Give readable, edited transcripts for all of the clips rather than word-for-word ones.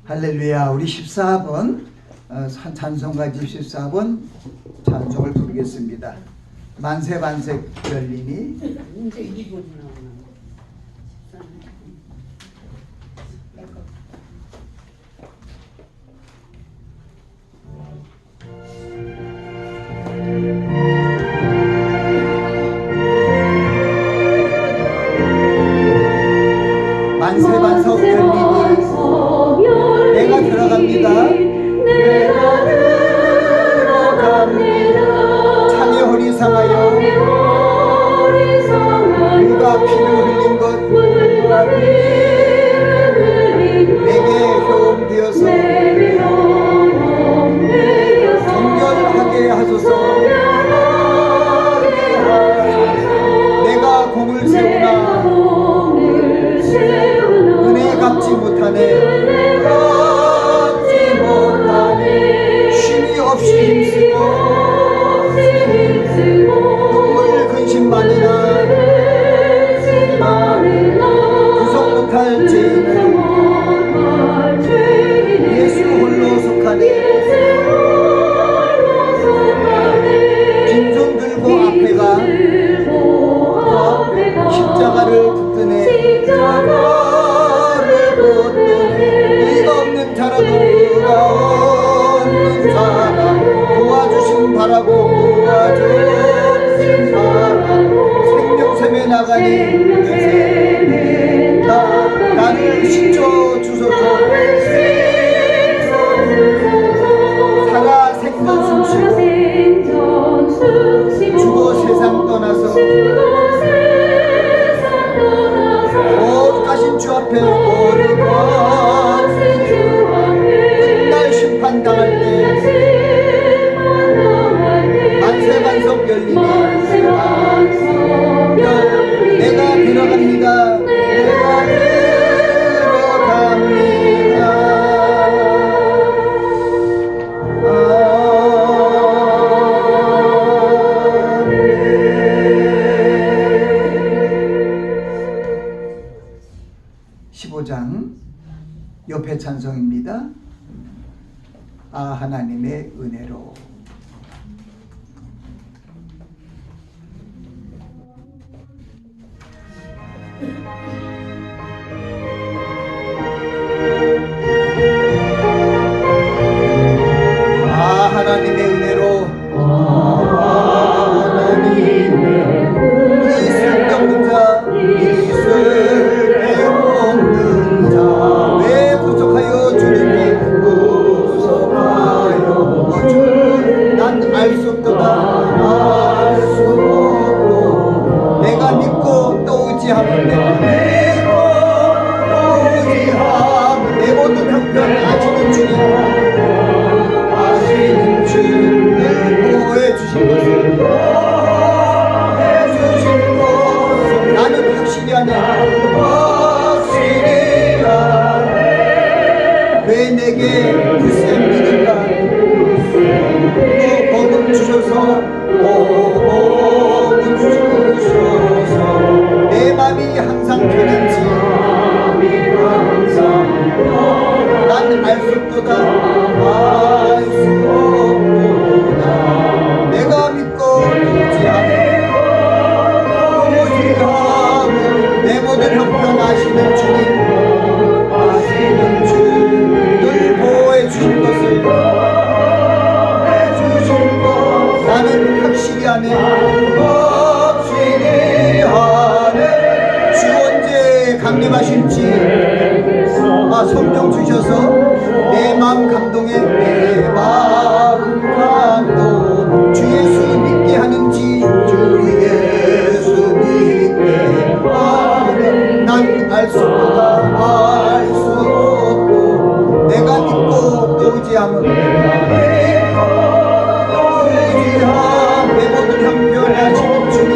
할렐루야. 우리 14번 찬송가집 14번 찬송을 부르겠습니다. 만세 만세 열리니. 이제 2번 나오나. 만세 만석 열리니 내가 들어갑니다. 내가 들어갑니다. 창의 허리 상하여 물과 피를 흘린 것 내게 효험 되어서 정결하게 하소서. 내가 공을 세우나 은혜 갚지 못하네. 쉼이 없이 힘쓰고 눈물 근심만이나 구속 못할 죄인은 예수 홀로 속하네. 빈손 들고 앞에가 십자가를 붙드네. 의가 없는 자라도 의가 없는 자라 도와주심 바라고 도와주심 바라 생명샘에 나가니 나를 씻어 주소서. 살아 생전 숨쉬고 죽어 세상 떠나서 거룩하신 주 앞에 끝날 심판 당할 때 만세 만석 열리니 내가 들어갑니다. 내가 들어갑니다. 15장 옆에 찬송입니다. 아 하나님의 은혜로. 아 하나님의 은혜로. 이슬 없는 자 이슬 없는 자 왜 구속하여 주님께 구속하여 주. 난 알 수 없도다 알 수 없도. 내가 믿고 또 의지하면 내 모든 형편 아시는 주님 아시는 주를 보호해 주신 것을 나는 확실히 하네. 확실히 하네. 왜 내게 굳셈 믿을까. 또 복음 주셔서 복음 주셔서 내 맘이 항상 편한지 난 알 수 없도다 알 수 없도다. 내가 믿고 의지하네. 내 모든 형편 아시는 주님 아시는 주늘 보호해 주신 것을 나는 확실히 하네. 확실히 하네. 주 언제 강림하실지 성령 주셔서 내 마음 감동에 내 마음 감동 주 예수 믿게 하는지 주 예수 믿게 하는 난 알 수 없다 알 수 없고. 내가 믿고 또 의지하면 내 모든 형편 아시는 주님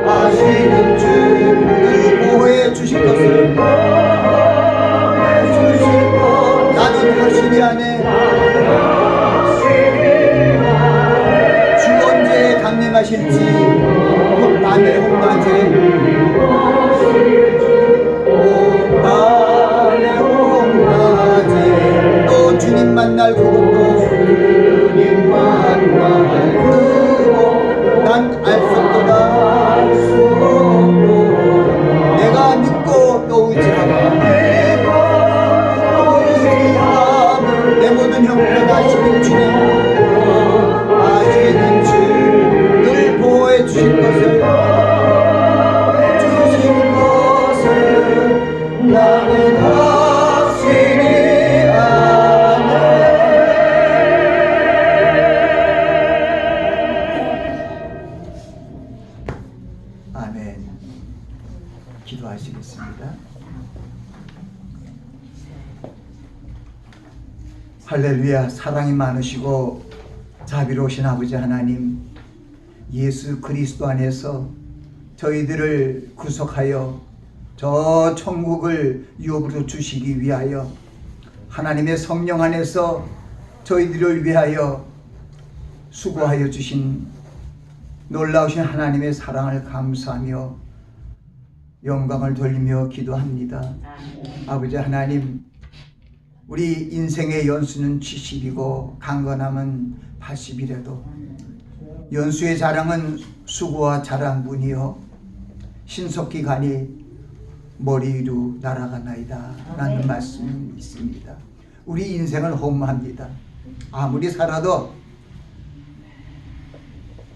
아시는 주를 보호해 주실 것을 나는 확실히 하네. 주 언제 강림하실지 밤에 홍낮에 밤에 홍낮 나는 확실히 아네. 아멘. 기도하시겠습니다. 할렐루야. 사랑이 많으시고 자비로우신 아버지 하나님, 예수 그리스도 안에서 저희들을 구속하여 저 천국을 유업으로 주시기 위하여 하나님의 성령 안에서 저희들을 위하여 수고하여 주신 놀라우신 하나님의 사랑을 감사하며 영광을 돌리며 기도합니다. 아버지 하나님, 우리 인생의 연수는 70이고 강건함은 80이라도 연수의 자랑은 수고와 자랑뿐이요 신속히 가니 머리 위로 날아가나이다 라는 말씀이 있습니다. 우리 인생을 허무합니다. 아무리 살아도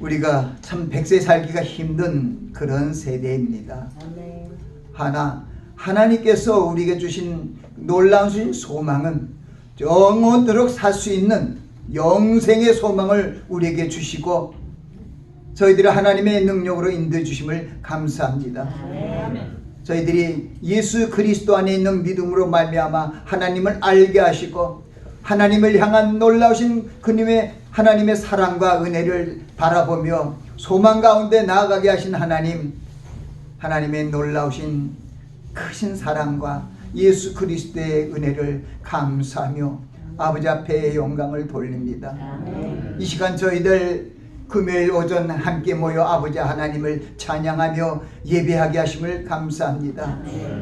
우리가 참 100세 살기가 힘든 그런 세대입니다. 하나님께서 우리에게 주신 놀라운 소망은 영원토록 살 수 있는 영생의 소망을 우리에게 주시고 저희들을 하나님의 능력으로 인도해 주심을 감사합니다. 저희들이 예수 그리스도 안에 있는 믿음으로 말미암아 하나님을 알게 하시고 하나님을 향한 놀라우신 그님의 하나님의 사랑과 은혜를 바라보며 소망 가운데 나아가게 하신 하나님, 하나님의 놀라우신 크신 사랑과 예수 그리스도의 은혜를 감사하며 아버지 앞에 영광을 돌립니다. 이 시간 저희들 금요일 오전 함께 모여 아버지 하나님을 찬양하며 예배하게 하심을 감사합니다.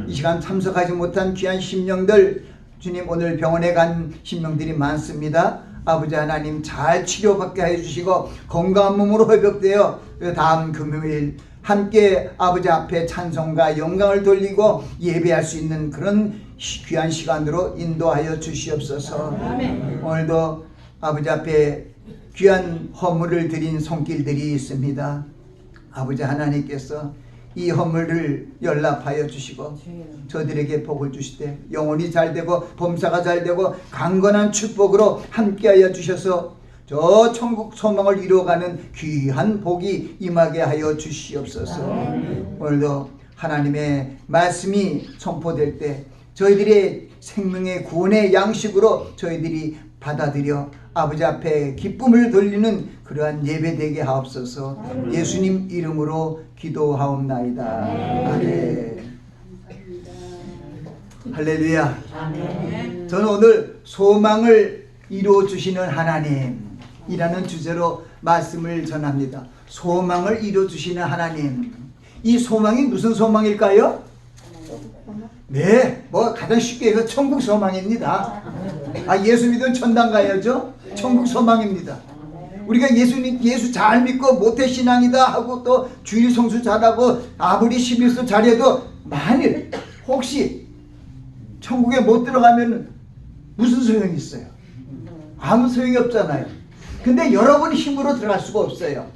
이 시간 참석하지 못한 귀한 심령들, 주님 오늘 병원에 간 심령들이 많습니다. 아버지 하나님 잘 치료받게 해주시고 건강한 몸으로 회복되어 다음 금요일 함께 아버지 앞에 찬송과 영광을 돌리고 예배할 수 있는 그런 귀한 시간으로 인도하여 주시옵소서. 오늘도 아버지 앞에 귀한 허물을 드린 손길들이 있습니다. 아버지 하나님께서 이 허물을 연락하여 주시고 저들에게 복을 주시되 영혼이 잘되고 범사가 잘되고 강건한 축복으로 함께하여 주셔서 저 천국 소망을 이루어가는 귀한 복이 임하게 하여 주시옵소서. 오늘도 하나님의 말씀이 선포될 때 저희들의 생명의 구원의 양식으로 저희들이 받아들여 아버지 앞에 기쁨을 돌리는 그러한 예배되게 하옵소서. 예수님 이름으로 기도하옵나이다. 아멘. 할렐루야. 저는 오늘 소망을 이루어 주시는 하나님이라는 주제로 말씀을 전합니다. 소망을 이루어 주시는 하나님. 이 소망이 무슨 소망일까요? 네, 뭐 가장 쉽게 해서 천국 소망입니다. 예수 믿으면 천당 가야죠. 천국 소망입니다. 우리가 예수 잘 믿고 모태신앙이다 하고 또 주일 성수 잘하고 아무리 11수 잘해도 만일 혹시 천국에 못 들어가면 무슨 소용이 있어요? 아무 소용이 없잖아요. 근데 여러분 힘으로 들어갈 수가 없어요.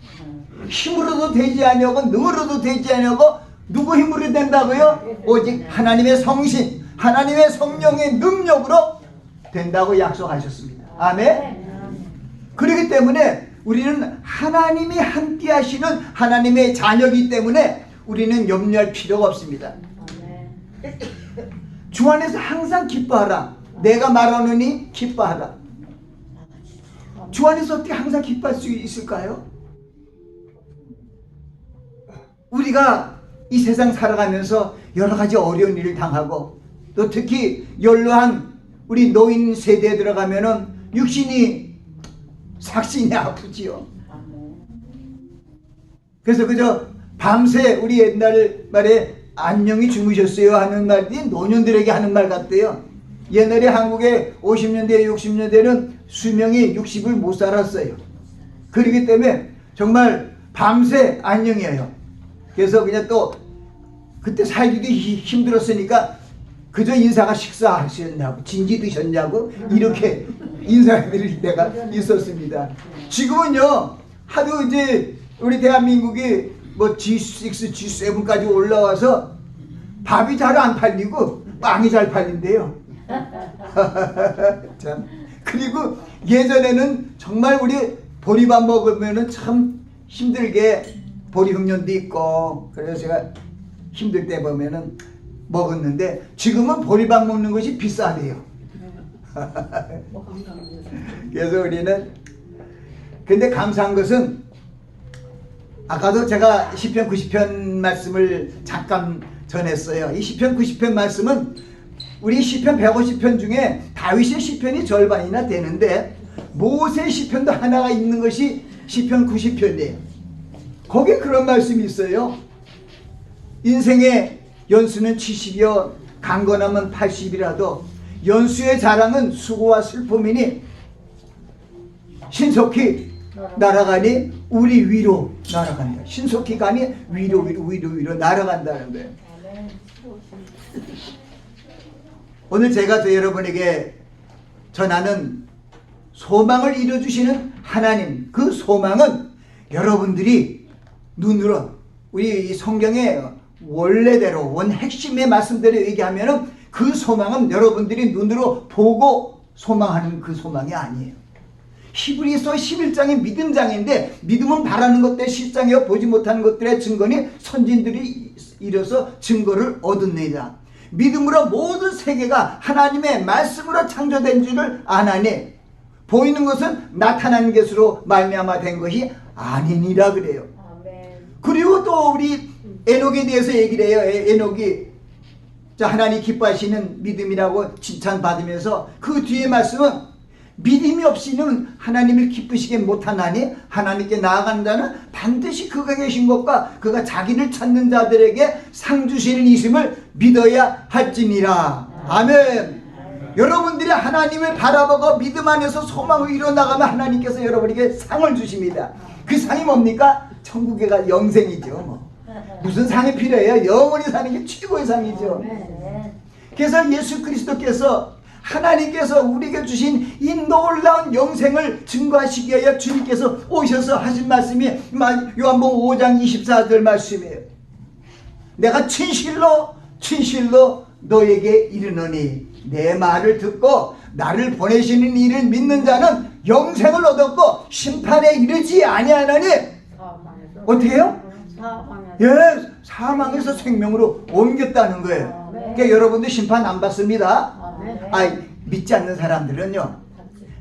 힘으로도 되지 아니하고 능으로도 되지 아니하고 누구 힘으로 된다고요? 오직 하나님의 성신, 하나님의 성령의 능력으로 된다고 약속하셨습니다. 아멘. 그렇기 때문에 우리는 하나님이 함께 하시는 하나님의 자녀이기 때문에 우리는 염려할 필요가 없습니다. 주 안에서 항상 기뻐하라. 내가 말하노니 기뻐하라. 주 안에서 어떻게 항상 기뻐할 수 있을까요? 우리가 이 세상 살아가면서 여러 가지 어려운 일을 당하고 또 특히 연로한 우리 노인 세대에 들어가면은 육신이 삭신이 아프지요. 그래서 그저 밤새 우리 옛날 말에 안녕히 주무셨어요 하는 말이 노년들에게 하는 말 같대요. 옛날에 한국에 50년대 60년대는 수명이 60을 못 살았어요. 그렇기 때문에 정말 밤새 안녕이에요. 그래서 그냥 또 그때 살기도 힘들었으니까 그저 인사가 식사하셨냐고 진지 드셨냐고 이렇게 인사드릴 때가 있었습니다. 지금은요 하도 이제 우리 대한민국이 뭐 G6, G7까지 올라와서 밥이 잘 안 팔리고 빵이 잘 팔린대요. 참. 그리고 예전에는 정말 우리 보리밥 먹으면은 참 힘들게 보리 흑련도 있고 그래서 제가 힘들 때 보면은 먹었는데 지금은 보리밥 먹는 것이 비싸대요. 그래서 우리는 근데 감사한 것은 아까도 제가 시편 90편 말씀을 잠깐 전했어요. 이 시편 90편 말씀은 우리 시편 150편 중에 다윗의 시편이 절반이나 되는데 모세 시편도 하나가 있는 것이 시편 90편이에요. 거기에 그런 말씀이 있어요. 인생의 연수는 70이요 강건함은 80이라도 연수의 자랑은 수고와 슬픔이니 신속히 날아가니 우리 위로 날아간다. 신속히 가니 위로 날아간다는 거예요. 오늘 제가 또 여러분에게 전하는 소망을 이루어주시는 하나님, 그 소망은 여러분들이 눈으로 우리 이 성경의 원래대로 원 핵심의 말씀대로 얘기하면은 그 소망은 여러분들이 눈으로 보고 소망하는 그 소망이 아니에요. 히브리서 11장이 믿음장인데 믿음은 바라는 것들의 실상이요 보지 못하는 것들의 증거니 선진들이 이뤄서 증거를 얻었느니라. 믿음으로 모든 세계가 하나님의 말씀으로 창조된 줄을 아나니 보이는 것은 나타난 것으로 말미암아 된 것이 아니니라 그래요. 그리고 또 우리 에녹에 대해서 얘기를 해요. 에녹이 하나님 기뻐하시는 믿음이라고 칭찬받으면서 그 뒤에 말씀은 믿음이 없이는 하나님을 기쁘시게 못하나니 하나님께 나아가는 자는 반드시 그가 계신 것과 그가 자기를 찾는 자들에게 상 주시는 이심을 믿어야 할지니라. 아멘. 여러분들이 하나님을 바라보고 믿음 안에서 소망을 이뤄나가면 하나님께서 여러분에게 상을 주십니다. 그 상이 뭡니까? 천국에 가 영생이죠. 뭐. 무슨 상이 필요해요? 영원히 사는 게 최고의 상이죠. 그래서 예수 그리스도께서 하나님께서 우리에게 주신 이 놀라운 영생을 증거하시기 위하여 주님께서 오셔서 하신 말씀이 요한복음 5장 24절 말씀이에요. 내가 진실로 너에게 이르노니 내 말을 듣고 나를 보내시는 이를 믿는 자는 영생을 얻었고 심판에 이르지 아니하나니 어떻게 해요? 예, 사망에서 생명으로 옮겼다는 거예요. 그러니까 여러분들 심판 안 받습니다. 믿지 않는 사람들은요,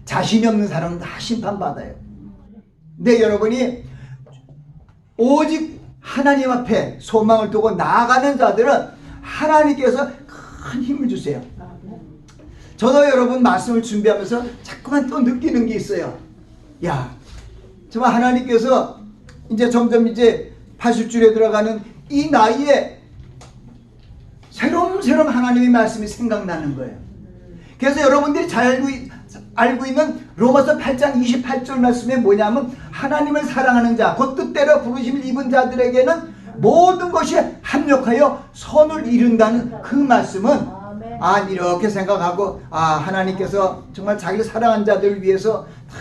자신이 없는 사람은 다 심판받아요. 근데 여러분이 오직 하나님 앞에 소망을 두고 나아가는 자들은 하나님께서 큰 힘을 주세요. 저도 여러분 말씀을 준비하면서 자꾸만 또 느끼는 게 있어요. 야, 정말 하나님께서 이제 점점 이제 80줄에 들어가는 이 나이에 새롬새롬 하나님의 말씀이 생각나는 거예요. 그래서 여러분들이 잘 알고 있는 로마서 8장 28절 말씀에 뭐냐면 하나님을 사랑하는 자, 곧 뜻대로 부르심을 입은 자들에게는 모든 것이 합력하여 선을 이룬다는 그 말씀은 이렇게 생각하고 하나님께서 정말 자기를 사랑한 자들을 위해서 다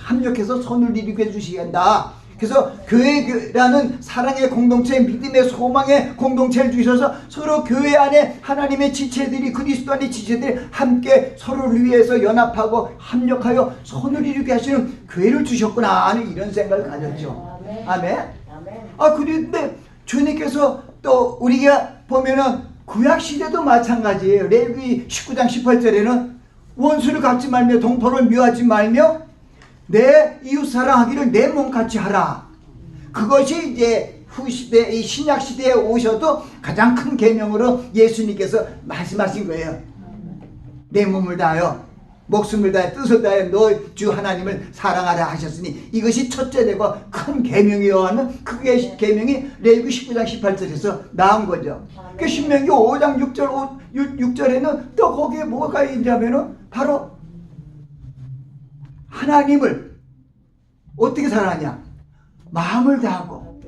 합력해서 선을 이루게 해주시겠다. 그래서 교회라는 사랑의 공동체, 믿음의 소망의 공동체를 주셔서 서로 교회 안에 하나님의 지체들이 그리스도 안의 지체들이 함께 서로를 위해서 연합하고 합력하여 선을 이루게 하시는 교회를 주셨구나 하는 이런 생각을 가졌죠. 아멘. 그런데 주님께서 또 우리가 보면은 구약시대도 마찬가지예요. 레위기 19장 18절에는 원수를 갚지 말며 동포를 미워하지 말며 내 이웃 사랑하기를 내 몸같이 하라. 그것이 이제 후시대, 이 신약시대에 오셔도 가장 큰 계명으로 예수님께서 말씀하신 거예요. 내 몸을 다하여 목숨을 다하여 뜻을 다하여 너 주 하나님을 사랑하라 하셨으니 이것이 첫째 되고 큰 계명이여 하는 그 계명이 레위기 19장 18절에서 나온 거죠. 그 신명기 5장 6절에는 또 거기에 뭐가 있냐면은 바로 하나님을 어떻게 사랑하냐? 마음을 다하고,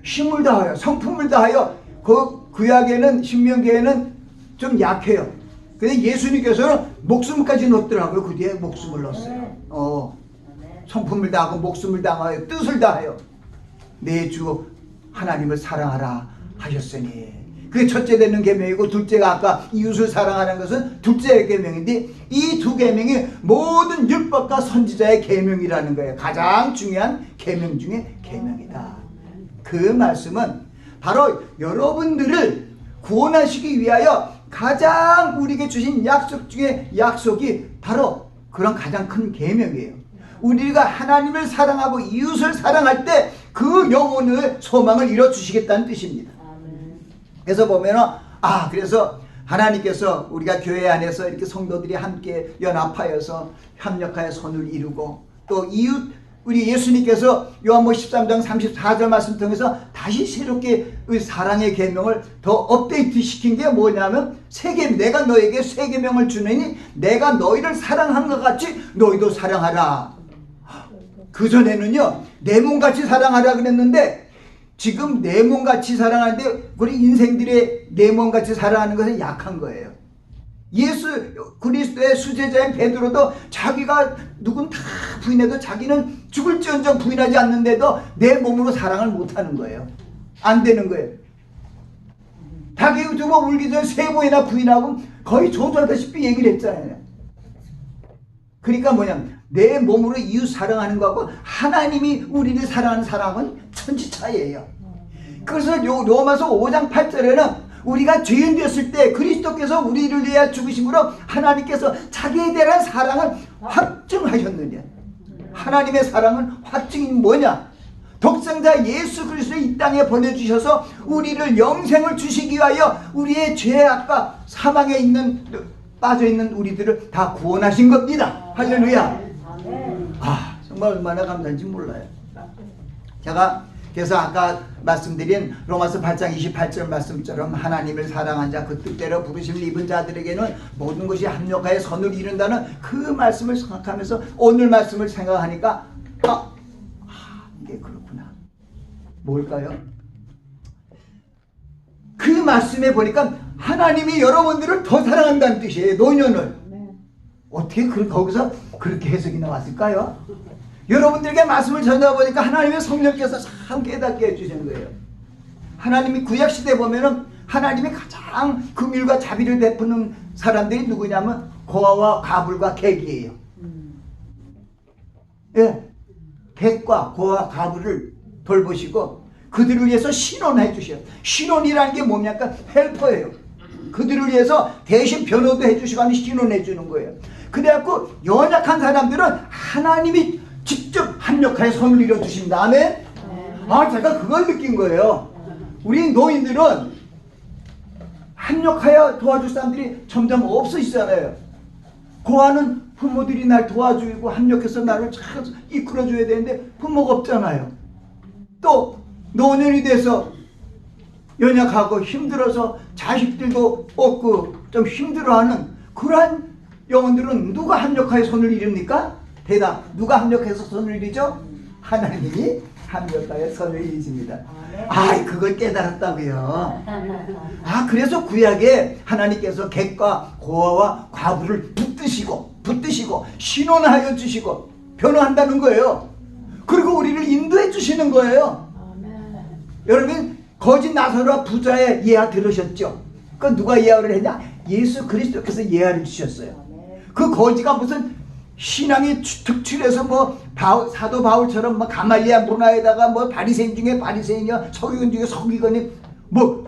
힘을 다하여, 성품을 다하여. 그 구약에는 신명기에는 좀 약해요. 근데 예수님께서는 목숨까지 넣더라고요. 그 뒤에 목숨을 넣었어요. 성품을 다하고 목숨을 다하여 뜻을 다하여 내 주 하나님을 사랑하라 하셨으니. 그게 첫째 되는 계명이고 둘째가 아까 이웃을 사랑하는 것은 둘째 계명인데 이 두 계명이 모든 율법과 선지자의 계명이라는 거예요. 가장 중요한 계명 중에 계명이다. 그 말씀은 바로 여러분들을 구원하시기 위하여 가장 우리에게 주신 약속 중에 약속이 바로 그런 가장 큰 계명이에요. 우리가 하나님을 사랑하고 이웃을 사랑할 때 그 영혼의 소망을 이뤄주시겠다는 뜻입니다. 그래서 보면은 그래서 하나님께서 우리가 교회 안에서 이렇게 성도들이 함께 연합하여서 협력하여 선을 이루고 또 이웃 우리 예수님께서 요한복음 13장 34절 말씀 통해서 다시 새롭게 이 사랑의 계명을 더 업데이트 시킨 게 뭐냐면 내가 너에게 새 계명을 주느니 내가 너희를 사랑한 것 같이 너희도 사랑하라. 그전에는요 내 몸같이 사랑하라 그랬는데 지금 내 몸같이 사랑하는데 우리 인생들의 내 몸같이 사랑하는 것은 약한 거예요. 예수 그리스도의 수제자인 베드로도 자기가 누군 다 부인해도 자기는 죽을지언정 부인하지 않는데도 내 몸으로 사랑을 못하는 거예요. 안 되는 거예요. 자기 두번 울기 전에 3번이나 부인하고 거의 저주하다시피 얘기를 했잖아요. 그러니까 뭐냐면 내 몸으로 이웃 사랑하는 거하고 하나님이 우리를 사랑하는 사랑은 천지 차이예요. 그래서 로마서 5장 8절에는 우리가 죄인 되었을 때 그리스도께서 우리를 위하여 죽으심으로 하나님께서 자기에 대한 사랑을 확증하셨느냐. 하나님의 사랑은 확증이 뭐냐? 독생자 예수 그리스도를 이 땅에 보내주셔서 우리를 영생을 주시기 위하여 우리의 죄악과 사망에 빠져있는 우리들을 다 구원하신 겁니다. 할렐루야. 정말 얼마나 감사한지 몰라요. 제가 그래서 아까 말씀드린 로마서 8장 28절 말씀처럼 하나님을 사랑한 자 그 뜻대로 부르심을 입은 자들에게는 모든 것이 합력하여 선을 이룬다는 그 말씀을 생각하면서 오늘 말씀을 생각하니까 이게 그렇구나. 뭘까요? 그 말씀에 보니까 하나님이 여러분들을 더 사랑한다는 뜻이에요. 노년을. 어떻게 거기서 그렇게 해석이 나왔을까요? 여러분들에게 말씀을 전해보니까 하나님의 성령께서 참 깨닫게 해주시는 거예요. 하나님이 구약시대에 보면은 하나님이 가장 긍휼과 자비를 베푸는 사람들이 누구냐면 고아와 가불과 객이에요. 객과 고아 가불을 돌보시고 그들을 위해서 신원해 주셔요. 신원이라는 게 뭡니까? 헬퍼예요. 그들을 위해서 대신 변호도 해주시고 하는 신원해 주는 거예요. 그래갖고 연약한 사람들은 하나님이 직접 합력하여 선을 이뤄주십니다. 아멘? 제가 그걸 느낀 거예요. 우리 노인들은 합력하여 도와줄 사람들이 점점 없어지잖아요. 고아는 부모들이 날 도와주고 합력해서 나를 잘 이끌어줘야 되는데 부모가 없잖아요. 또 노년이 돼서 연약하고 힘들어서 자식들도 없고 좀 힘들어하는 그러한 영혼들은 누가 합력하여 손을 이룹니까? 대답. 누가 합력해서 손을 이루죠? 하나님이 합력하여 손을 이루십니다. 그걸 깨달았다고요. 그래서 구약에 하나님께서 객과 고아와 과부를 붙드시고 신원하여 주시고 변호한다는 거예요. 그리고 우리를 인도해 주시는 거예요. 여러분 거짓 나사로와 부자의 예화 들으셨죠? 그 누가 예화를 했냐? 예수 그리스도께서 예화를 주셨어요. 그 거지가 무슨 신앙이 특출해서 사도 바울처럼 가말리아 문화에다가 바리새인 중에 바리새인이야 서기관 중에 서기관이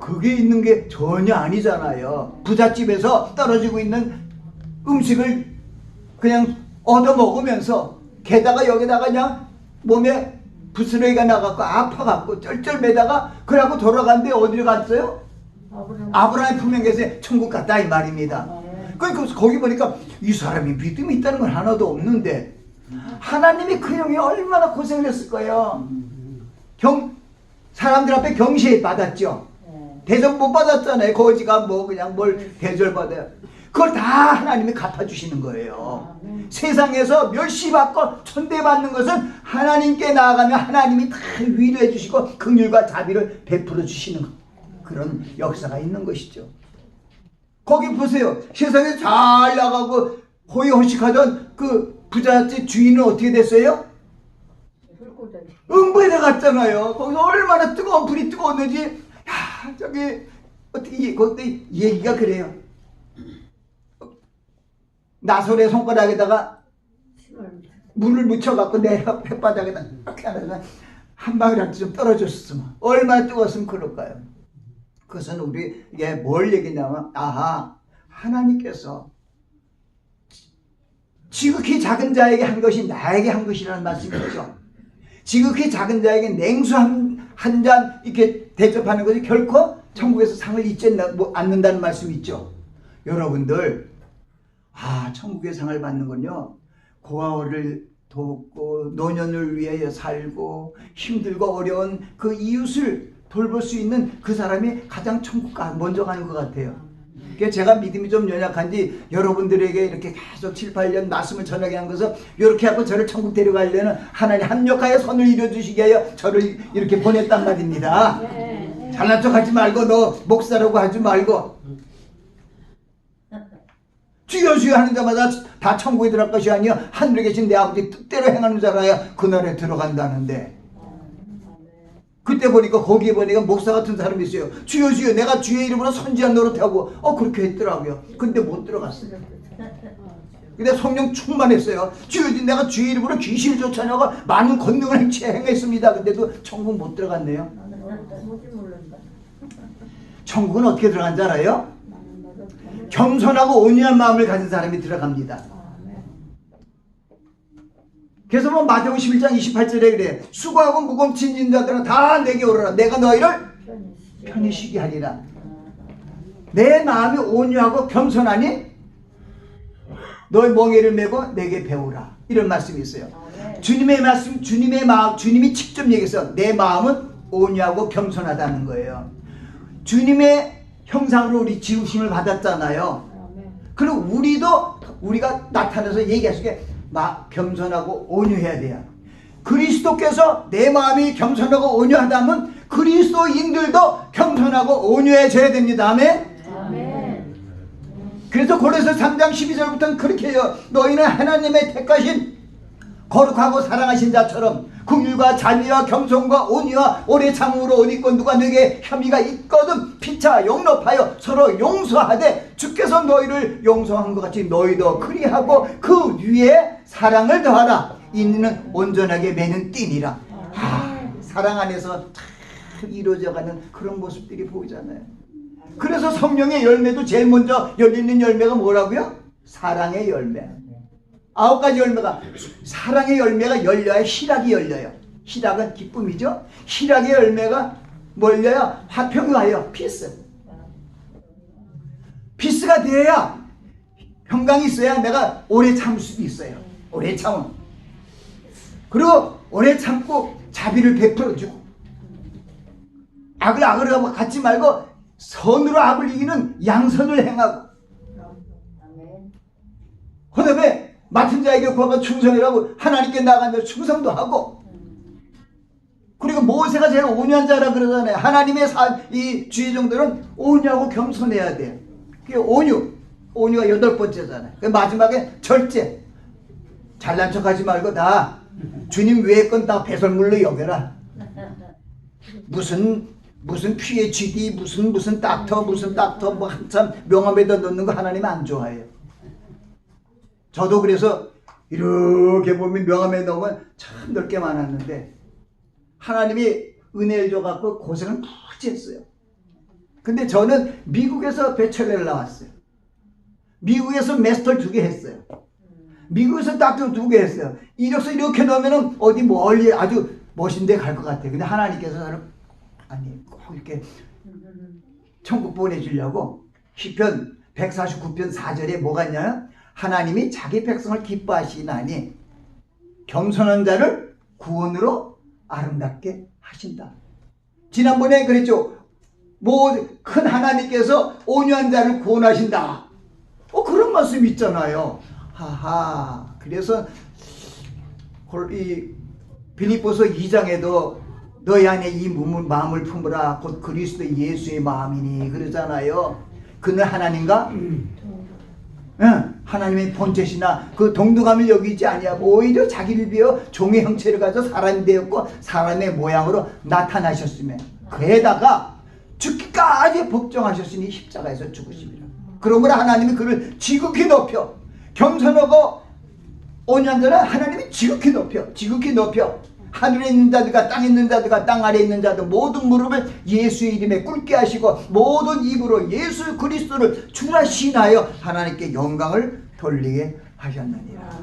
그게 있는 게 전혀 아니잖아요. 부잣집에서 떨어지고 있는 음식을 그냥 얻어 먹으면서 게다가 여기다가 그냥 몸에 부스러기가 나갖고 아파갖고 쩔쩔매다가 그러고 돌아갔는데 어디로 갔어요? 아브라함의 품행에서 천국 갔다 이 말입니다. 그래서 거기 보니까 이 사람이 믿음이 있다는 건 하나도 없는데 하나님이 그 형이 얼마나 고생을 했을 거예요. 사람들 앞에 경시 받았죠. 대접 못 받았잖아요. 거지가 그냥 뭘 대절 받아요. 그걸 다 하나님이 갚아주시는 거예요. 세상에서 멸시받고 천대받는 것은 하나님께 나아가면 하나님이 다 위로해 주시고 긍휼과 자비를 베풀어 주시는 그런 역사가 있는 것이죠. 거기 보세요. 세상에 잘 나가고 호의호식하던 그 부잣집 주인은 어떻게 됐어요? 음부에 갔잖아요. 거기서 얼마나 뜨거운 불이 뜨거웠는지 저기 어떻게 그때 얘기가 그래요. 나솔의 손가락에다가 물을 묻혀갖고 내 혓바닥에다 이렇게 하다가 한 방울이라도 좀 떨어졌으면 얼마나 뜨거웠으면 그럴까요? 그것은 우리에게 뭘 얘기냐면 아하, 하나님께서 지극히 작은 자에게 한 것이 나에게 한 것이라는 말씀이죠. 지극히 작은 자에게 냉수 한 잔 이렇게 대접하는 것이 결코 천국에서 상을 잊지 않는다는 말씀이 있죠. 여러분들, 천국의 상을 받는 건요, 고아원을 돕고 노년을 위하여 살고 힘들고 어려운 그 이웃을 돌볼 수 있는 그 사람이 가장 천국 먼저 가는 것 같아요. 그래서 제가 믿음이 좀 연약한지 여러분들에게 이렇게 계속 7, 8년 말씀을 전하게 한 것은 이렇게 하고 저를 천국 데려가려는 하나님 합력하여 선을 이뤄주시게 하여 저를 이렇게 보냈단 말입니다. 잘난 척 하지 말고 너 목사라고 하지 말고 주여 주여 하는 자마다 다 천국에 들어갈 것이 아니여 하늘에 계신 내 아버지 뜻대로 행하는 자라야 그날에 들어간다는데, 그때 보니까 거기에 보니까 목사 같은 사람이 있어요. 주여 주여 내가 주의 이름으로 선지한 노릇하고 그렇게 했더라고요. 근데 못 들어갔어요. 근데 성령 충만했어요. 주여 주여 내가 주의 이름으로 귀신을 쫓아내고 많은 권능을 행했습니다. 근데도 천국 못 들어갔네요. 천국은 어떻게 들어간 줄 알아요? 겸손하고 온유한 마음을 가진 사람이 들어갑니다. 그래서 마태복음 11장 28절에 그래. 수고하고 무거운 짐진 자들은 다 내게 오르라. 내가 너희를 편히 쉬게 하리라. 내 마음이 온유하고 겸손하니 너의 멍에를 메고 내게 배우라. 이런 말씀이 있어요. 주님의 말씀, 주님의 마음, 주님이 직접 얘기해서 내 마음은 온유하고 겸손하다는 거예요. 주님의 형상으로 우리 지으심을 받았잖아요. 그리고 우리가 나타나서 얘기할 수 있게 겸손하고 온유해야 돼요. 그리스도께서 내 마음이 겸손하고 온유하다면 그리스도인들도 겸손하고 온유해져야 됩니다. 아멘. 그래서 고린도서 3장 12절부터는 그렇게 해요. 너희는 하나님의 택하신 거룩하고 사랑하신 자처럼 긍휼과 자비와 겸손과 온유와 오래 참음으로 옷 입고 누가 너에게 혐의가 있거든 피차 용납하여 서로 용서하되 주께서 너희를 용서한 것 같이 너희도 그리하고 그 위에 사랑을 더하라. 이는 온전하게 매는 띠니라. 사랑 안에서 참 이루어져가는 그런 모습들이 보이잖아요. 그래서 성령의 열매도 제일 먼저 열리는 열매가 뭐라고요? 사랑의 열매. 9가지 열매가, 사랑의 열매가 열려야 희락이 열려요. 희락은 기쁨이죠. 희락의 열매가 뭐 열려야 화평이 와요. 피스. 피스가 돼야, 평강이 있어야 내가 오래 참을 수도 있어요. 오래 참음. 그리고 오래 참고 자비를 베풀어주고, 악을 악으로 갖지 말고 선으로 악을 이기는 양선을 행하고, 그 다음에 맡은 자에게 구하고 충성이라고 하나님께 나가면서 충성도 하고, 그리고 모세가 제일 온유한 자라 그러잖아요. 하나님의 이 주의 종들은 온유하고 겸손해야 돼요. 그게 온유가 8번째잖아요. 마지막에 절제. 잘난 척 하지 말고 다 주님 외의 건 다 배설물로 여겨라. 무슨 PhD, 무슨 닥터 뭐 한참 명함에다 넣는 거 하나님 안 좋아해요. 저도 그래서 이렇게 보면 명함에 넣으면 참 넓게 많았는데 하나님이 은혜를 줘갖고 고생을 무지 했어요. 근데 저는 미국에서 배철레를 나왔어요. 미국에서 마스터를 2개 했어요. 미국에서 닥터 2개 했어요. 이력서 이렇게 넣으면 어디 멀리 아주 멋진 데 갈 것 같아요. 근데 하나님께서 저는 아니 꼭 이렇게 천국 보내주려고 시편 149편 4절에 뭐가 있냐면 하나님이 자기 백성을 기뻐하시나니 겸손한 자를 구원으로 아름답게 하신다. 지난번에 그랬죠. 큰 하나님께서 온유한 자를 구원하신다. 그런 말씀 있잖아요. 하하. 그래서 이 빌립보서 2장에도 너희 안에 이 마음을 품으라 곧 그리스도 예수의 마음이니 그러잖아요. 그는 하나님과 하나님의 본체시나 그 동등함을 여기지 아니하고 오히려 자기를 비어 종의 형체를 가져 사람이 되었고 사람의 모양으로 나타나셨으며 그에다가 죽기까지 복종하셨으니 십자가에서 죽으십니다. 그러므로 하나님이 그를 지극히 높여 겸손하고 온유한 자는 하나님이 지극히 높여 하늘에 있는 자들과 땅에 있는 자들과 땅 아래에 있는 자들 모든 무릎을 예수의 이름에 꿇게 하시고 모든 입으로 예수 그리스도를 주라 신하여 하나님께 영광을 돌리게 하셨느니라.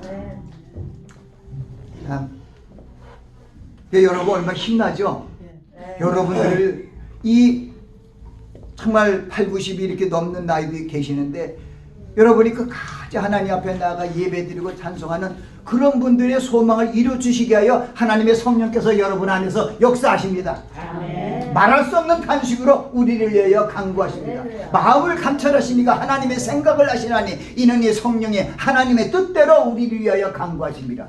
참, 여러분 얼마나 힘나죠? 여러분들 이 정말 8, 90이 이렇게 넘는 나이도 계시는데 여러분이 끝까지 하나님 앞에 나아가 예배드리고 찬송하는 그런 분들의 소망을 이루어주시게 하여 하나님의 성령께서 여러분 안에서 역사하십니다. 말할 수 없는 탄식으로 우리를 위하여 간구하십니다. 마음을 감찰하시니까 하나님의 생각을 하시나니 이는 이 성령의 하나님의 뜻대로 우리를 위하여 간구하십니다.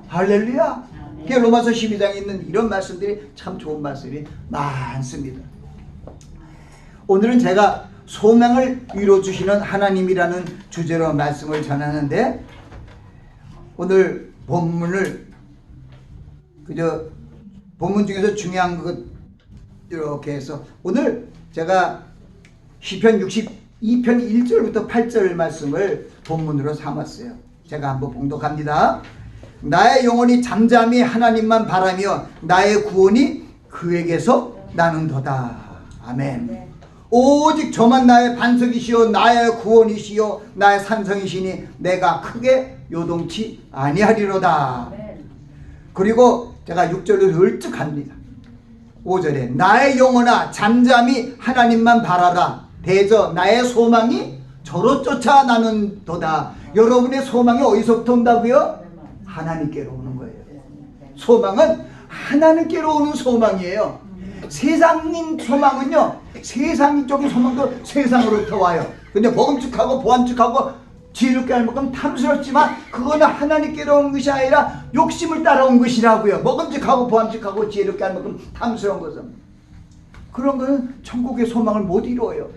할렐루야. 로마서 12장에 있는 이런 말씀들이 참 좋은 말씀이 많습니다. 오늘은 제가 소망을 이루어주시는 하나님이라는 주제로 말씀을 전하는데 오늘 본문을 본문 중에서 중요한 것 이렇게 해서 오늘 제가 시편 62편 1절부터 8절 말씀을 본문으로 삼았어요. 제가 한번 봉독합니다. 나의 영혼이 잠잠히 하나님만 바라며 나의 구원이 그에게서 나는도다. 아멘. 오직 저만 나의 반석이시요 나의 구원이시요 나의 산성이시니 내가 크게 요동치 아니하리로다. 그리고 제가 6절로 널찍합니다. 5절에 나의 영혼아 잠잠히 하나님만 바라라. 대저 나의 소망이 저로 쫓아 나는도다. 여러분의 소망이 어디서부터 온다고요? 하나님께로 오는 거예요. 소망은 하나님께로 오는 소망이에요. 세상인 소망은요, 세상적인 소망도 세상으로부터 와요. 근데 먹음직하고 보암직하고 지혜롭게 할 만큼 탐스럽지만 그거는 하나님께로 온 것이 아니라 욕심을 따라온 것이라고요. 먹음직하고 보암직하고 지혜롭게 할 만큼 탐스러운 것은 그런 거는 천국의 소망을 못 이루어요.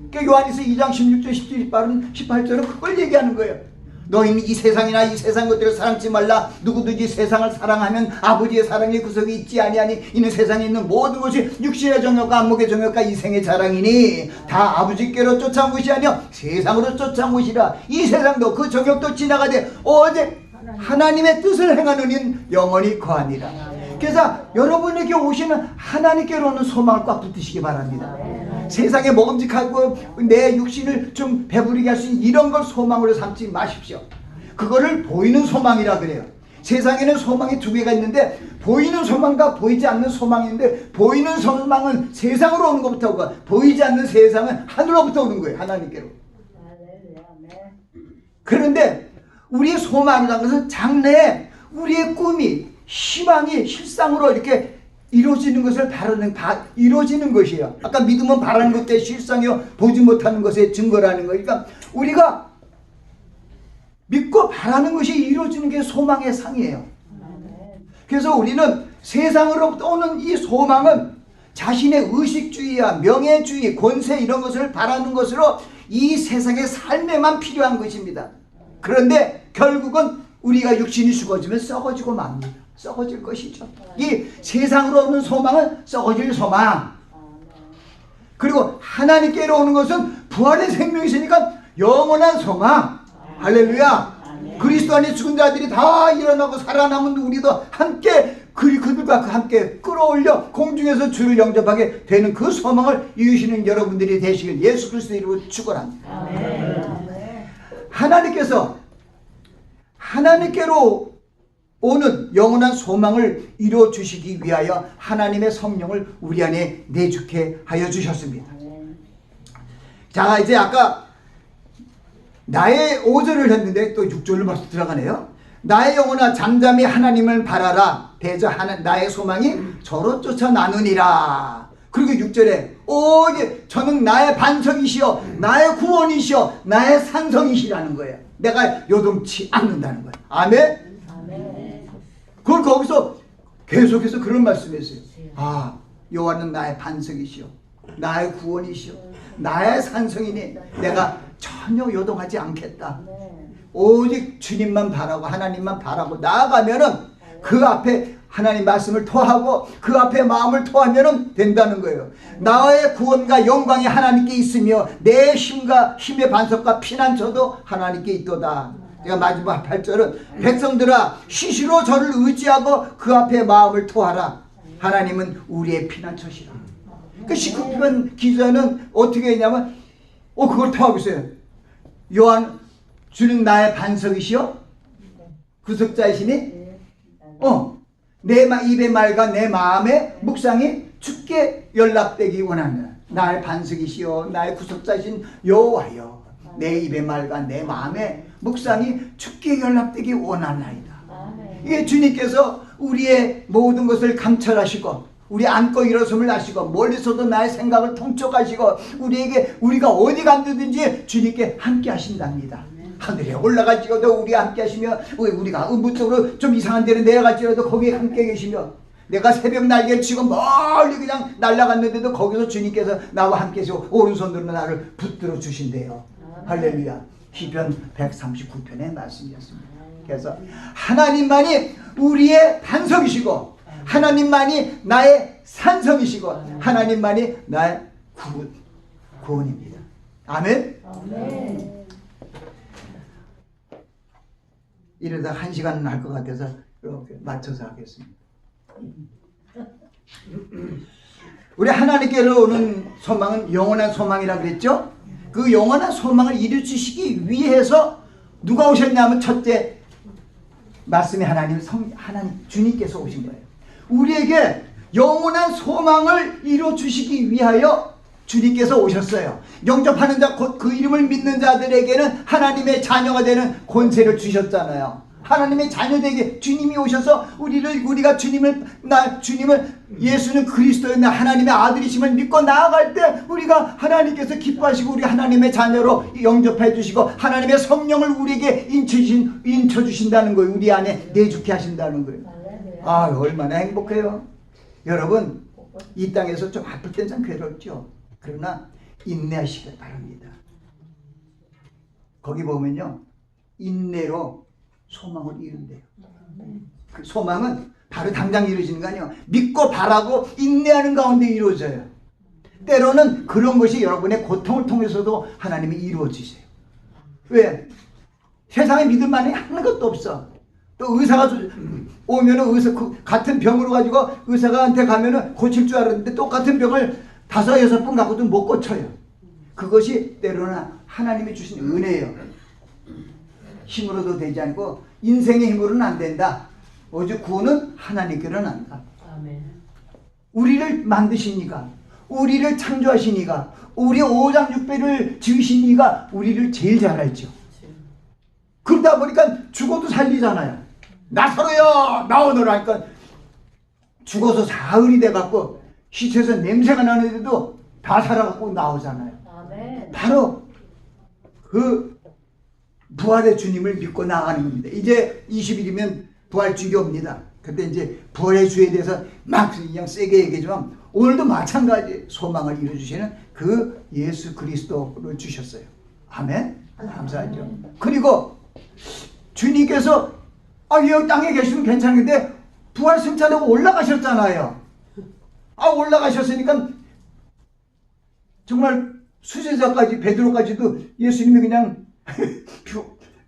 그러니까 요한에서 2장 16절 18절은 그걸 얘기하는 거예요. 너희는 이 세상이나 이 세상 것들을 사랑치 말라. 누구든지 세상을 사랑하면 아버지의 사랑이 그 속에 있지 아니하니 이는 세상에 있는 모든 것이 육신의 정욕과 안목의 정욕과 이생의 자랑이니 다 아버지께로 쫓아온 것이 아니여 세상으로 쫓아온 것이라. 이 세상도 그 정욕도 지나가되 오직 하나님의 뜻을 행하는 이는 영원히 거하니라. 그래서 여러분에게 오시는 하나님께로 오는 소망을 꽉 붙드시기 바랍니다. 세상에 먹음직하고 내 육신을 좀 배부르게 할 수 있는 이런 걸 소망으로 삼지 마십시오. 그거를 보이는 소망이라 그래요. 세상에는 소망이 두 개가 있는데 보이는 소망과 보이지 않는 소망이 있는데 보이는 소망은 세상으로 오는 것부터 오고 보이지 않는 세상은 하늘로부터 오는 거예요. 하나님께로. 그런데 우리의 소망이라는 것은 장래에 우리의 꿈이 희망이 실상으로 이렇게 이루어지는 것을 바라는 다 이루어지는 것이에요. 아까 믿음은 바라는 것에 실상이요 보지 못하는 것의 증거라는 거예요. 그러니까 우리가 믿고 바라는 것이 이루어지는 게 소망의 상이에요. 그래서 우리는 세상으로부터 오는 이 소망은 자신의 의식주의와 명예주의, 권세 이런 것을 바라는 것으로 이 세상의 삶에만 필요한 것입니다. 그런데 결국은 우리가 육신이 죽어지면 썩어지고 맙니다. 썩어질 것이죠. 이 세상으로 오는 소망은 썩어질 소망. 그리고 하나님께로 오는 것은 부활의 생명이시니까 영원한 소망. 할렐루야. 그리스도 안에 죽은 자들이 다 일어나고 살아남은 우리도 함께 그들과 함께 끌어올려 공중에서 주를 영접하게 되는 그 소망을 이루시는 여러분들이 되시길 예수 그리스도 이름으로 축원합니다. 하나님께로 오는 영원한 소망을 이루어 주시기 위하여 하나님의 성령을 우리 안에 내주게 하여 주셨습니다. 자, 이제 아까 나의 5절을 했는데 또 6절로 벌써 들어가네요. 나의 영혼아 잠잠히 하나님을 바라라. 대저 나의 소망이 저로 쫓아 나누니라. 그리고 6절에 오직 저는 나의 반석이시여 나의 구원이시여 나의 산성이시라는 거예요. 내가 요동치 않는다는 거예요. 아멘. 그걸 거기서 계속해서 그런 말씀했어요. 아, 여호와는 나의 반석이시오 나의 구원이시오 나의 산성이니 내가 전혀 요동하지 않겠다. 오직 주님만 바라고 하나님만 바라고 나아가면은 그 앞에 하나님 말씀을 토하고 그 앞에 마음을 토하면 된다는 거예요. 나의 구원과 영광이 하나님께 있으며 내 힘의 반석과 피난처도 하나님께 있도다. 제가 마지막 8절은 백성들아 시시로 저를 의지하고 그 앞에 마음을 토하라. 하나님은 우리의 피난처시라. 그 19편 기자는 어떻게 했냐면 그걸 토하고 있어요. 요한 주는 나의 반석이시여 구속자이시니 내 입의 말과 내 마음의 묵상이 주께 연락되기 원하는 나의 반석이시여 나의 구속자이신 여호와여 내 입의 말과 내 마음의 묵상이 주께 연락되기 원하나이다. 이게 주님께서 우리의 모든 것을 감찰하시고 우리 안고 일어섬을 아시고 멀리서도 나의 생각을 통촉하시고 우리가 어디 간다든지 주님께 함께 하신답니다. 하늘에 올라갈지라도 우리와 함께 하시며 우리가 음부쪽으로 좀 이상한 데로 내려갈지라도 거기에 함께 계시며 내가 새벽 날개를 치고 멀리 그냥 날아갔는데도 거기서 주님께서 나와 함께 해서 오른손으로 나를 붙들어 주신대요. 할렐루야. 시편 139편의 말씀이었습니다. 그래서 하나님만이 우리의 반석이시고 하나님만이 나의 산성이시고 하나님만이 나의 구원입니다. 아멘. 아멘. 이러다 1시간은 할 것 같아서 이렇게 맞춰서 하겠습니다. 우리 하나님께로 오는 소망은 영원한 소망이라고 그랬죠? 그 영원한 소망을 이루시기 위해서 누가 오셨냐면 첫째 말씀이 하나님 주님께서 오신 거예요. 우리에게 영원한 소망을 이루어주시기 위하여 주님께서 오셨어요. 영접하는 자 곧 그 이름을 믿는 자들에게는 하나님의 자녀가 되는 권세를 주셨잖아요. 하나님의 자녀되게 주님이 오셔서 우리가 주님을 예수는 그리스도의 하나님의 아들이심을 믿고 나아갈 때 우리가 하나님께서 기뻐하시고 우리 하나님의 자녀로 영접해 주시고 하나님의 성령을 우리에게 인쳐 주신다는 거예요. 우리 안에 내주게 하신다는 거예요. 아, 얼마나 행복해요. 여러분 이 땅에서 좀 아플 땐 참 괴롭죠. 그러나 인내하시길 바랍니다. 거기 보면요 인내로 소망을 이룬대요. 그 소망은 바로 당장 이루어지는 거 아니에요. 믿고 바라고 인내하는 가운데 이루어져요. 때로는 그런 것이 여러분의 고통을 통해서도 하나님이 이루어지세요. 왜? 세상에 믿을 만한 하는 것도 없어. 또 의사가 오면은 같은 병으로 가지고 의사한테 가면은 고칠 줄 알았는데 똑같은 병을 5-6번 갖고도 못 고쳐요. 그것이 때로는 하나님이 주신 은혜예요. 힘으로도 되지 않고 인생의 힘으로는 안 된다. 오직 구원은 하나님께로 난다. 아멘. 우리를 만드시니까, 우리를 창조하시니까, 우리 오장육배를 지으신 이가 우리를 제일 잘 알죠. 그러다 보니까 죽어도 살리잖아요. 나서로요 나오너라 하니까 죽어서 사흘이 돼갖고 시체에서 냄새가 나는데도 다 살아갖고 나오잖아요. 아멘. 바로 그 부활의 주님을 믿고 나가는 겁니다. 이제 20일이면 부활주일이 옵니다. 그때 이제 부활의 주에 대해서 막 그냥 세게 얘기하지만 오늘도 마찬가지 소망을 이루어주시는 그 예수 그리스도를 주셨어요. 아멘. 감사하죠. 그리고 주님께서 여기 땅에 계시면 괜찮은데 부활 승천하고 올라가셨잖아요. 올라가셨으니까 정말 수제자까지 베드로까지도 예수님이 그냥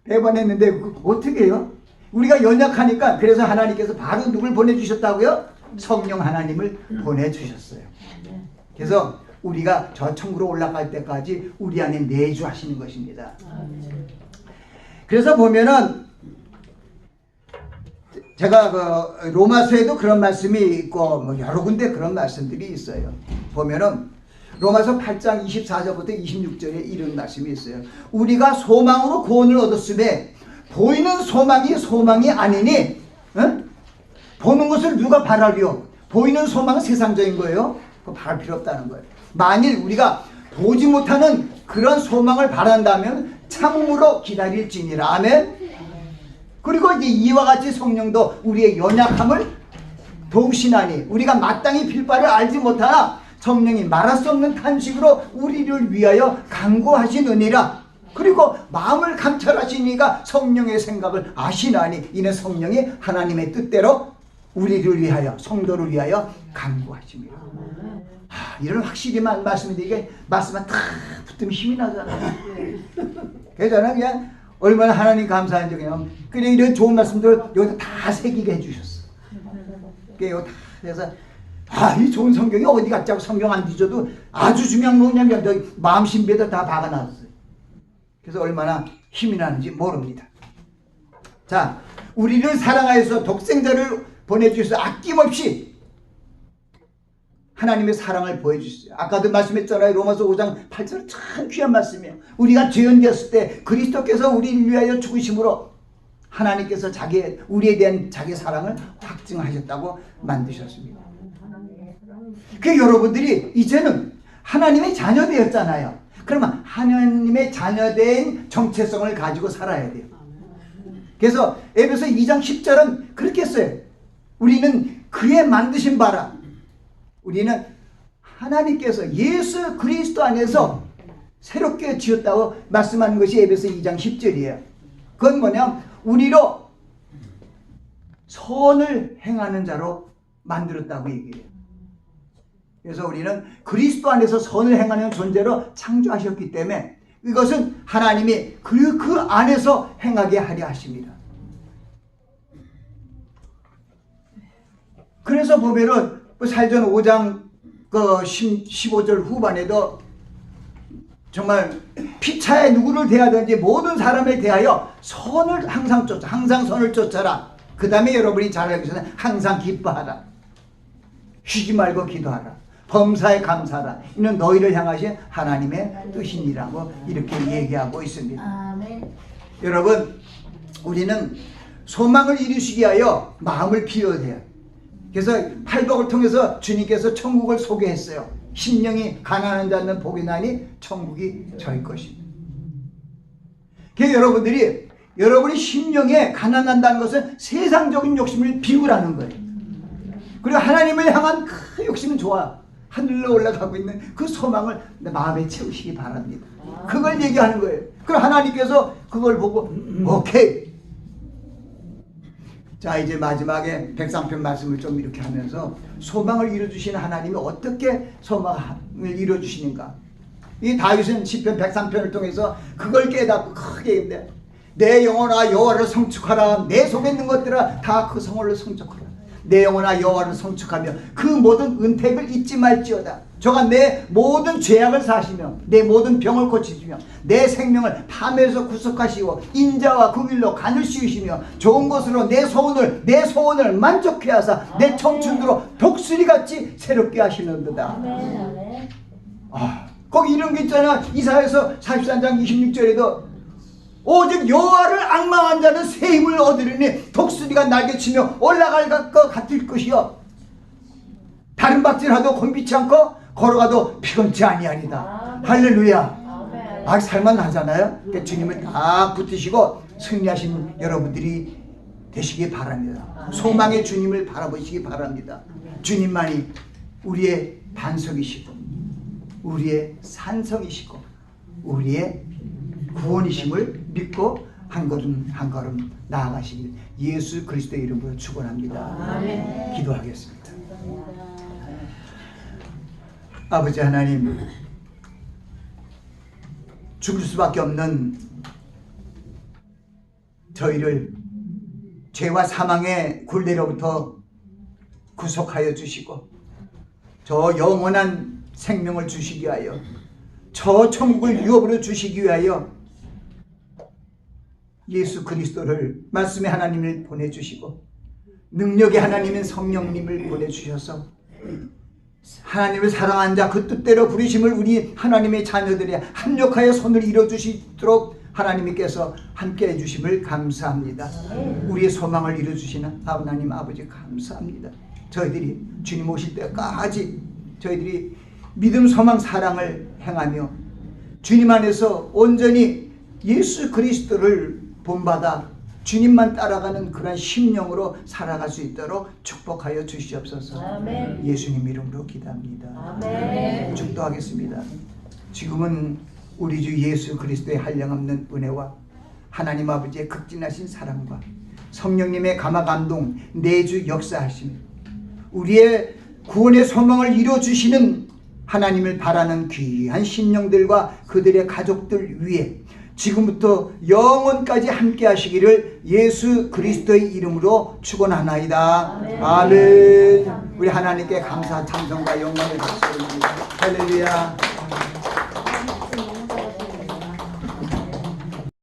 배반했는데 어떻게 해요? 우리가 연약하니까 그래서 하나님께서 바로 누굴 보내주셨다고요? 성령 하나님을 보내주셨어요. 그래서 우리가 저 천국으로 올라갈 때까지 우리 안에 내주하시는 것입니다. 그래서 보면은 제가 그 로마서에도 그런 말씀이 있고 여러 군데 그런 말씀들이 있어요. 보면은 로마서 8장 24절부터 26절에 이런 말씀이 있어요. 우리가 소망으로 구원을 얻었으되 보이는 소망이 아니니 보는 것을 누가 바라리요? 보이는 소망은 세상적인 거예요. 그거 바랄 필요 없다는 거예요. 만일 우리가 보지 못하는 그런 소망을 바란다면 참으로 기다릴지니라. 아멘. 그리고 이제 이와 같이 성령도 우리의 연약함을 도우시나니 우리가 마땅히 빌 바를 알지 못하나 성령이 말할 수 없는 탄식으로 우리를 위하여 간구하시느니라. 그리고 마음을 감찰하시니가 성령의 생각을 아시나니 이는 성령이 하나님의 뜻대로 우리를 위하여, 성도를 위하여 간구하십니다. 이런 확실히만 말씀이 이게 말씀만 탁 붙으면 힘이 나잖아요. 그래서 저는 그냥 얼마나 하나님 감사한지 그냥 이런 좋은 말씀들 여기다 다 새기게 해주셨어. 그래서 이 좋은 성경이 어디 갔자고 성경 안 뒤져도 아주 중요한 거 그냥 여기 마음 신비에다 다 박아놨어요. 그래서 얼마나 힘이 나는지 모릅니다. 자, 우리를 사랑하여서 독생자를 보내주셔서 아낌없이 하나님의 사랑을 보여주셨어요. 아까도 말씀했잖아요. 로마서 5장 8절 참 귀한 말씀이에요. 우리가 죄인되었을 때 그리스도께서 우리를 위하여 죽으심으로 하나님께서 우리에 대한 자기 사랑을 확증하셨다고 만드셨습니다. 그 여러분들이 이제는 하나님의 자녀 되었잖아요. 그러면 하나님의 자녀된 정체성을 가지고 살아야 돼요. 그래서 에베소 2장 10절은 그렇게 써요. 우리는 그의 만드신 바라. 우리는 하나님께서 예수 그리스도 안에서 새롭게 지었다고 말씀하는 것이 에베소 2장 10절이에요. 그건 뭐냐? 우리로 선을 행하는 자로 만들었다고 얘기해요. 그래서 우리는 그리스도 안에서 선을 행하는 존재로 창조하셨기 때문에 이것은 하나님이 그 안에서 행하게 하려 하십니다. 그래서 보면은 살전 5장 15절 후반에도 정말 피차에 누구를 대하든지 모든 사람에 대하여 선을 항상 선을 쫓아라. 그 다음에 여러분이 잘 알고 계시는 항상 기뻐하라. 쉬지 말고 기도하라. 범사에 감사하라. 이는 너희를 향하신 하나님의 뜻이니라고 이렇게 얘기하고 있습니다. 아멘. 여러분, 우리는 소망을 이루시기 위하여 마음을 비워야 돼요. 그래서 팔복을 통해서 주님께서 천국을 소개했어요. 심령이 가난한 자는 복이 나니 천국이 저희 것입니다. 그래서 여러분이 심령에 가난한다는 것은 세상적인 욕심을 비우라는 거예요. 그리고 하나님을 향한 그 욕심은 좋아. 하늘로 올라가고 있는 그 소망을 마음에 채우시기 바랍니다. 그걸 얘기하는 거예요. 그럼 하나님께서 그걸 보고 오케이. 자, 이제 마지막에 백상편 말씀을 좀 이렇게 하면서 소망을 이루어주시는 하나님이 어떻게 소망을 이루어주시는가. 이 다윗은 시편 103편을 통해서 그걸 깨닫고 크게 얘기합니다. 내 영혼아 여호와를 성축하라. 내 속에 있는 것들아 다 그 성호를 성축하라. 내 영혼아 여호와를 성축하며 그 모든 은택을 잊지 말지어다. 저가 내 모든 죄악을 사시며 내 모든 병을 고치시며 내 생명을 파멸에서 구속하시고 인자와 그 길로 간을 씌우시며 좋은 것으로 내 소원을 만족케 하사 내 청춘으로 독수리같이 새롭게 하시는도다. 거기 이런 게 있잖아. 이사야서 43장 26절에도 오직 여호와를 앙망한 자는 새 힘을 얻으리니 독수리가 날개치며 올라갈 것 같을 것이요 다른 박질하도 곤비치 않고 걸어가도 피곤치 아니하리다. 할렐루야. 막 살만하잖아요. 그러니까 주님을 다 붙드시고 승리하신 여러분들이 되시기 바랍니다. 소망의 주님을 바라보시기 바랍니다. 주님만이 우리의 반석이시고 우리의 산성이시고 우리의 구원이심을 믿고 한 걸음 한 걸음 나아가시길 예수 그리스도의 이름으로 축원합니다. 아멘. 기도하겠습니다. 아버지 하나님, 죽을 수밖에 없는 저희를 죄와 사망의 굴레로부터 구속하여 주시고 저 영원한 생명을 주시기 위하여 저 천국을 유업으로 주시기 위하여 예수 그리스도를 말씀의 하나님을 보내주시고 능력의 하나님인 성령님을 보내주셔서 하나님을 사랑한 자 그 뜻대로 부르심을 우리 하나님의 자녀들이 합력하여 손을 이뤄주시도록 하나님께서 함께 해주심을 감사합니다. 우리의 소망을 이뤄주시는 하나님 아버지 감사합니다. 저희들이 주님 오실 때까지 저희들이 믿음, 소망, 사랑을 행하며 주님 안에서 온전히 예수 그리스도를 본받아 주님만 따라가는 그런 심령으로 살아갈 수 있도록 축복하여 주시옵소서. 아멘. 예수님 이름으로 기도합니다. 아멘. 축도하겠습니다. 지금은 우리 주 예수 그리스도의 한량없는 은혜와 하나님 아버지의 극진하신 사랑과 성령님의 감화 감동 내주 역사하시며 우리의 구원의 소망을 이루어주시는 하나님을 바라는 귀한 심령들과 그들의 가족들 위해 지금부터 영원까지 함께 하시기를 예수 그리스도의 이름으로 축원하나이다. 아멘. 우리 하나님께 감사 찬송과 영광을 바치옵니다. 할렐루야.